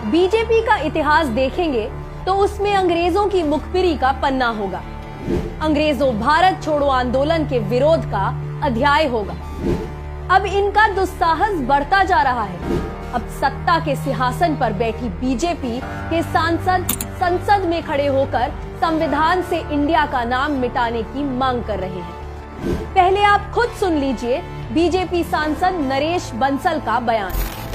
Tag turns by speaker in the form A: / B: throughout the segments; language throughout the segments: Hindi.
A: बीजेपी का इतिहास देखेंगे तो उसमें अंग्रेजों की मुखबिरी का पन्ना होगा। अंग्रेजों भारत छोड़ो आंदोलन के विरोध का अध्याय होगा। अब इनका दुस्साहस बढ़ता जा रहा है। अब सत्ता के सिंहासन पर बैठी बीजेपी के सांसद संसद में खड़े होकर संविधान से इंडिया का नाम मिटाने की मांग कर रहे हैं। पहले आप खुद सुन लीजिए बीजेपी सांसद नरेश बंसल का बयान।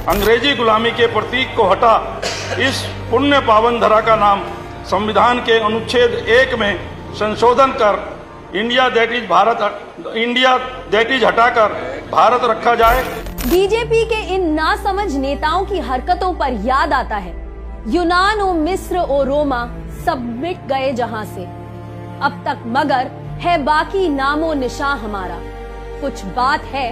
B: अंग्रेजी गुलामी के प्रतीक को हटा इस पुण्य पावन धरा का नाम संविधान के अनुच्छेद 1 में संशोधन कर इंडिया दैट इज हटाकर भारत रखा जाए।
A: बीजेपी के इन नासमझ नेताओं की हरकतों पर याद आता है, यूनान ओ मिस्र ओ रोमा सब मिट गए जहां से, अब तक मगर है बाकी नामो निशान हमारा। कुछ बात है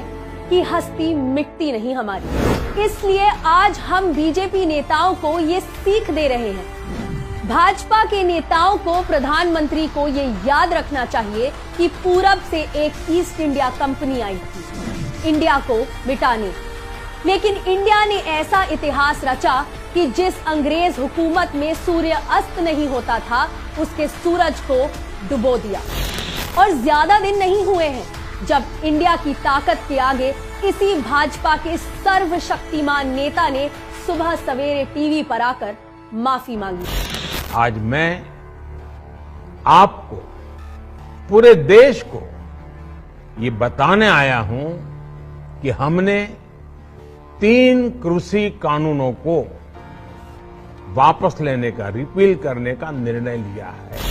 A: कि हस्ती मिटती नहीं हमारी। इसलिए आज हम बीजेपी नेताओं को ये सीख दे रहे हैं। भाजपा के नेताओं को, प्रधानमंत्री को ये याद रखना चाहिए कि पूरब से एक ईस्ट इंडिया कंपनी आई थी इंडिया को मिटाने, लेकिन इंडिया ने ऐसा इतिहास रचा कि जिस अंग्रेज हुकूमत में सूर्य अस्त नहीं होता था उसके सूरज को डुबो दिया। और ज्यादा दिन नहीं हुए हैं जब इंडिया की ताकत के आगे इसी भाजपा के सर्वशक्तिमान नेता ने सुबह सवेरे टीवी पर आकर माफी मांगी।
C: आज मैं आपको, पूरे देश को ये बताने आया हूं कि हमने 3 कृषि कानूनों को वापस लेने का, रिपील करने का निर्णय लिया है।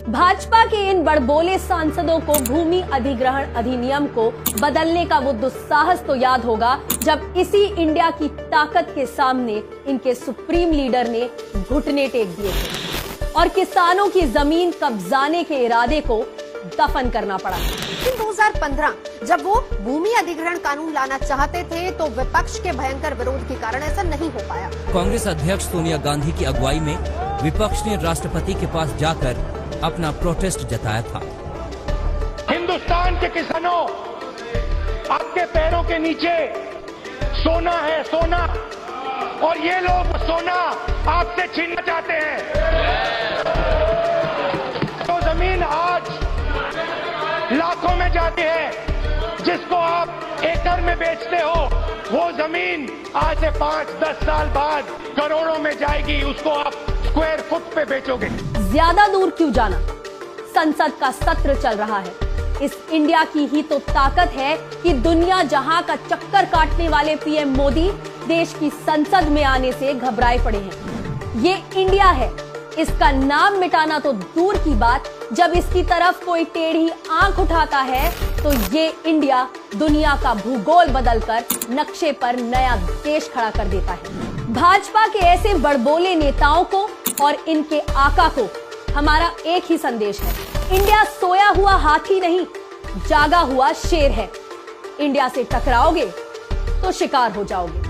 A: भाजपा के इन बड़बोले सांसदों को भूमि अधिग्रहण अधिनियम को बदलने का वो दुस्साहस तो याद होगा जब इसी इंडिया की ताकत के सामने इनके सुप्रीम लीडर ने घुटने टेक दिए थे और किसानों की जमीन कब्जाने के इरादे को दफन करना पड़ा।
D: 2015 जब वो भूमि अधिग्रहण कानून लाना चाहते थे तो विपक्ष के भयंकर विरोध के कारण ऐसा नहीं हो पाया।
E: कांग्रेस अध्यक्ष सोनिया गांधी की अगुवाई में विपक्ष ने राष्ट्रपति के पास जाकर अपना प्रोटेस्ट जताया था।
F: हिंदुस्तान के किसानों, आपके पैरों के नीचे सोना है, सोना, और ये लोग सोना आपसे छीनना चाहते हैं। तो जमीन आज लाखों में जाती है, जिसको आप एकड़ में बेचते हो, वो जमीन आज से 5-10 साल बाद करोड़ों में जाएगी। उसको आप स्क्वायर फुट पे बेचोगे।
A: ज्यादा दूर क्यों जाना, संसद का सत्र चल रहा है। इस इंडिया की ही तो ताकत है कि दुनिया जहां का चक्कर काटने वाले पीएम मोदी देश की संसद में आने से घबराए पड़े हैं। ये इंडिया है, इसका नाम मिटाना तो दूर की बात, जब इसकी तरफ कोई टेढ़ी आंख उठाता है तो ये इंडिया दुनिया का भूगोल बदलकर नक्शे पर नया देश खड़ा कर देता है। भाजपा के ऐसे बड़बोले नेताओं को और इनके आका को हमारा एक ही संदेश है, इंडिया सोया हुआ हाथी नहीं, जागा हुआ शेर है। इंडिया से टकराओगे तो शिकार हो जाओगे।